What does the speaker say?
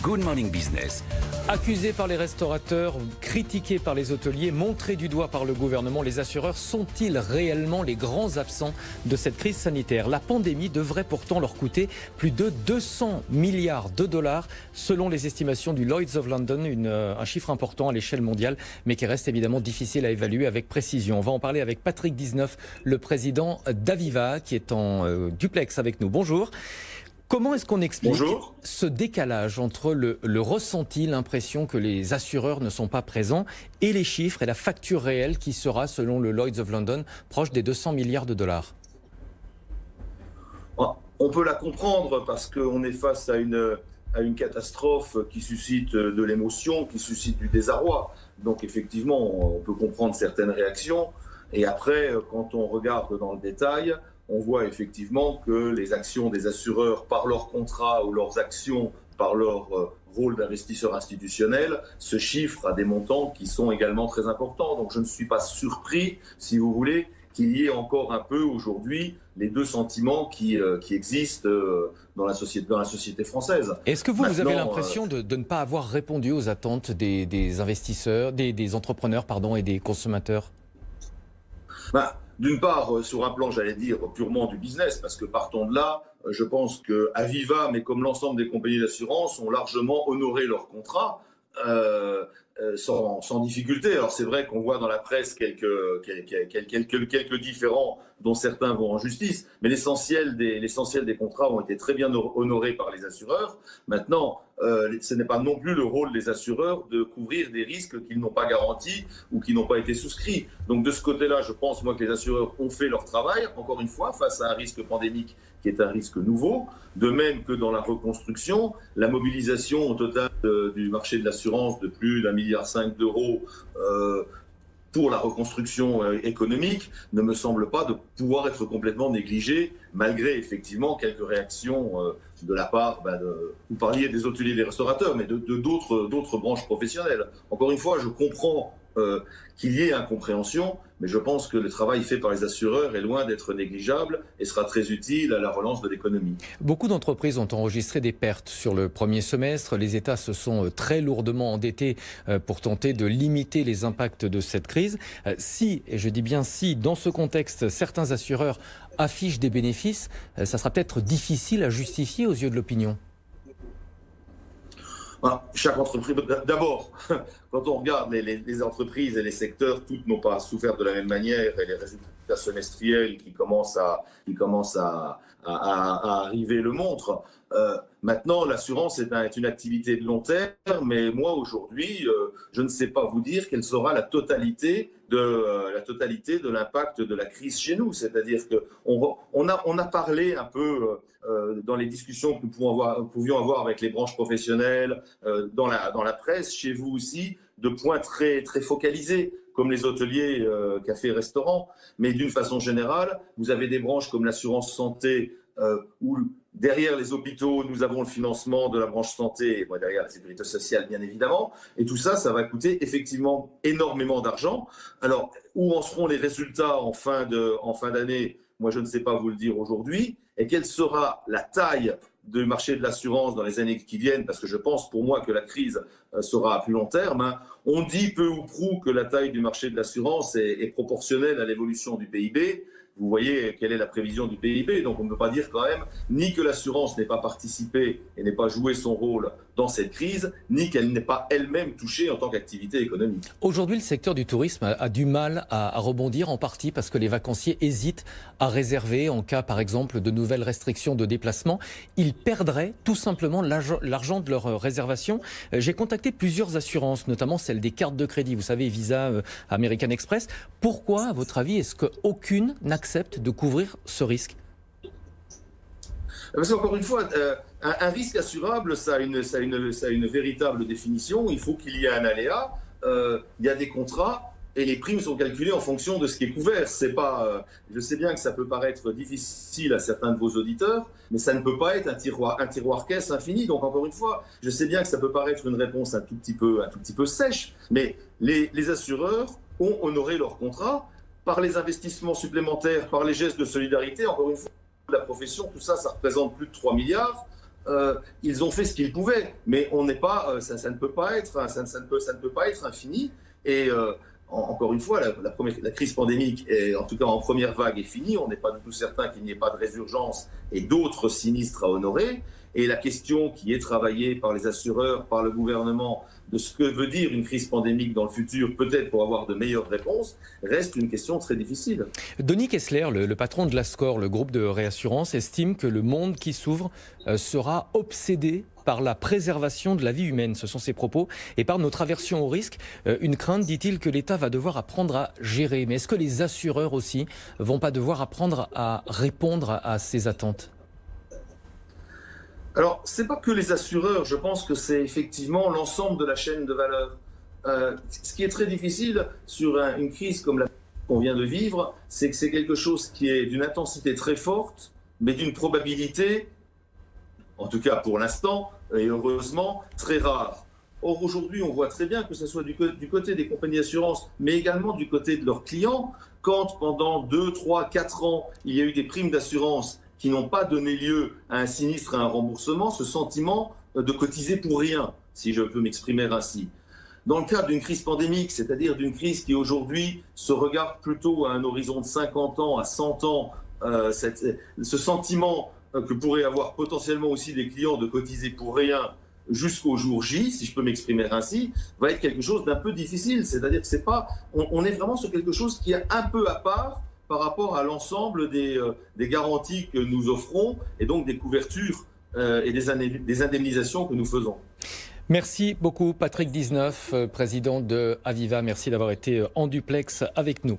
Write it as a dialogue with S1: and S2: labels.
S1: Good Morning Business.
S2: Accusés par les restaurateurs, critiqués par les hôteliers, montrés du doigt par le gouvernement, les assureurs sont-ils réellement les grands absents de cette crise sanitaire? La pandémie devrait pourtant leur coûter plus de 200 milliards de dollars selon les estimations du Lloyd's of London, un chiffre important à l'échelle mondiale, mais qui reste évidemment difficile à évaluer avec précision. On va en parler avec Patrick Dizeneuve, le président d'Aviva, qui est en duplex avec nous. Bonjour. Comment est-ce qu'on explique ce décalage entre le ressenti, l'impression que les assureurs ne sont pas présents, et les chiffres et la facture réelle qui sera, selon le Lloyd's of London, proche des 200 milliards de dollars?
S3: On peut la comprendre parce qu'on est face à une catastrophe qui suscite de l'émotion, qui suscite du désarroi. Donc effectivement, on peut comprendre certaines réactions. Et après, quand on regarde dans le détail, on voit effectivement que les actions des assureurs, par leur contrat ou leurs actions, par leur rôle d'investisseur institutionnel, se chiffrent à des montants qui sont également très importants. Donc je ne suis pas surpris, si vous voulez, qu'il y ait encore un peu aujourd'hui les deux sentiments qui existent dans la société française.
S2: Est-ce que vous avez l'impression de ne pas avoir répondu aux attentes des investisseurs, des entrepreneurs et des consommateurs?
S3: D'une part, sur un plan, j'allais dire, purement du business, parce que partons de là, je pense qu'Aviva, mais comme l'ensemble des compagnies d'assurance, ont largement honoré leur contrat sans difficulté. Alors c'est vrai qu'on voit dans la presse quelques différends dont certains vont en justice, mais l'essentiel des contrats ont été très bien honorés par les assureurs. Maintenant, ce n'est pas non plus le rôle des assureurs de couvrir des risques qu'ils n'ont pas garantis ou qui n'ont pas été souscrits. Donc de ce côté-là, je pense moi que les assureurs ont fait leur travail, encore une fois, face à un risque pandémique qui est un risque nouveau. De même que dans la reconstruction, la mobilisation au total du marché de l'assurance de plus d'1,5 milliard d'euros pour la reconstruction économique ne me semble pas de pouvoir être complètement négligée, malgré effectivement quelques réactions de la part, vous parliez des hôteliers et des restaurateurs, mais d'autres branches professionnelles. Encore une fois, je comprends qu'il y ait incompréhension, mais je pense que le travail fait par les assureurs est loin d'être négligeable et sera très utile à la relance de l'économie.
S2: Beaucoup d'entreprises ont enregistré des pertes sur le premier semestre. Les États se sont très lourdement endettés pour tenter de limiter les impacts de cette crise. Si, et je dis bien si, dans ce contexte, certains assureurs affichent des bénéfices, ça sera peut-être difficile à justifier aux yeux de l'opinion.
S3: Chaque entreprise, d'abord, quand on regarde les entreprises et les secteurs, toutes n'ont pas souffert de la même manière et les résultats semestriels qui commencent à arriver le montrent. Maintenant, l'assurance est une activité de long terme, mais moi aujourd'hui, je ne sais pas vous dire quelle sera la totalité de l'impact de la crise chez nous. C'est-à-dire qu'on a parlé un peu dans les discussions que nous pouvions avoir avec les branches professionnelles, dans la presse, chez vous aussi, de points très, très focalisés, comme les hôteliers, cafés, restaurants. Mais d'une façon générale, vous avez des branches comme l'assurance santé, où derrière les hôpitaux, nous avons le financement de la branche santé, et derrière la sécurité sociale, bien évidemment. Et tout ça, ça va coûter effectivement énormément d'argent. Alors, où en seront les résultats en fin d'année? Moi, je ne sais pas vous le dire aujourd'hui. Et quelle sera la taille du marché de l'assurance dans les années qui viennent? Parce que je pense pour moi que la crise sera à plus long terme. On dit peu ou prou que la taille du marché de l'assurance est proportionnelle à l'évolution du PIB. Vous voyez quelle est la prévision du PIB, donc on ne peut pas dire quand même ni que l'assurance n'ait pas participé et n'ait pas joué son rôle dans cette crise, ni qu'elle n'est pas elle-même touchée en tant qu'activité économique.
S2: Aujourd'hui, le secteur du tourisme a du mal à rebondir, en partie parce que les vacanciers hésitent à réserver en cas, par exemple, de nouvelles restrictions de déplacement. Ils perdraient tout simplement l'argent de leur réservation. J'ai contacté plusieurs assurances, notamment celle des cartes de crédit, vous savez, Visa, American Express. Pourquoi, à votre avis, est-ce qu'aucune n'accepte de couvrir ce risque?
S3: Parce qu'encore une fois, un risque assurable, ça a une véritable définition. Il faut qu'il y ait un aléa. Il y a des contrats et les primes sont calculées en fonction de ce qui est couvert. C'est pas, je sais bien que ça peut paraître difficile à certains de vos auditeurs, mais ça ne peut pas être un tiroir caisse infini. Donc encore une fois, je sais bien que ça peut paraître une réponse un tout petit peu sèche, mais les assureurs ont honoré leur contrat par les investissements supplémentaires, par les gestes de solidarité. Encore une fois, la profession, tout ça, ça représente plus de 3 milliards. ils ont fait ce qu'ils pouvaient, mais on n'est pas, ça ne peut pas être, ça ne peut pas être infini. Et encore une fois, la crise pandémique, en tout cas en première vague, est finie. On n'est pas du tout certain qu'il n'y ait pas de résurgence et d'autres sinistres à honorer. Et la question qui est travaillée par les assureurs, par le gouvernement, de ce que veut dire une crise pandémique dans le futur, peut-être pour avoir de meilleures réponses, reste une question très difficile.
S2: Denis Kessler, le patron de l'Ascor, le groupe de réassurance, estime que le monde qui s'ouvre sera obsédé par la préservation de la vie humaine. Ce sont ses propos. Et par notre aversion au risque, une crainte, dit-il, que l'État va devoir apprendre à gérer. Mais est-ce que les assureurs aussi vont pas devoir apprendre à répondre à ces attentes ?
S3: Alors, ce n'est pas que les assureurs, je pense que c'est effectivement l'ensemble de la chaîne de valeur. Ce qui est très difficile sur une crise comme la qu'on vient de vivre, c'est que c'est quelque chose qui est d'une intensité très forte, mais d'une probabilité, en tout cas pour l'instant, et heureusement, très rare. Or, aujourd'hui, on voit très bien que ce soit du côté des compagnies d'assurance, mais également du côté de leurs clients, quand pendant 2, 3, 4 ans, il y a eu des primes d'assurance qui n'ont pas donné lieu à un sinistre, à un remboursement, ce sentiment de cotiser pour rien, si je peux m'exprimer ainsi. Dans le cadre d'une crise pandémique, c'est-à-dire d'une crise qui aujourd'hui se regarde plutôt à un horizon de 50 ans, à 100 ans, ce sentiment que pourraient avoir potentiellement aussi des clients de cotiser pour rien jusqu'au jour J, si je peux m'exprimer ainsi, va être quelque chose d'un peu difficile. C'est-à-dire que c'est pas, on est vraiment sur quelque chose qui est un peu à part par rapport à l'ensemble des garanties que nous offrons et donc des couvertures et des indemnisations que nous faisons.
S2: Merci beaucoup Patrick Dizeneuve, président de Aviva. Merci d'avoir été en duplex avec nous.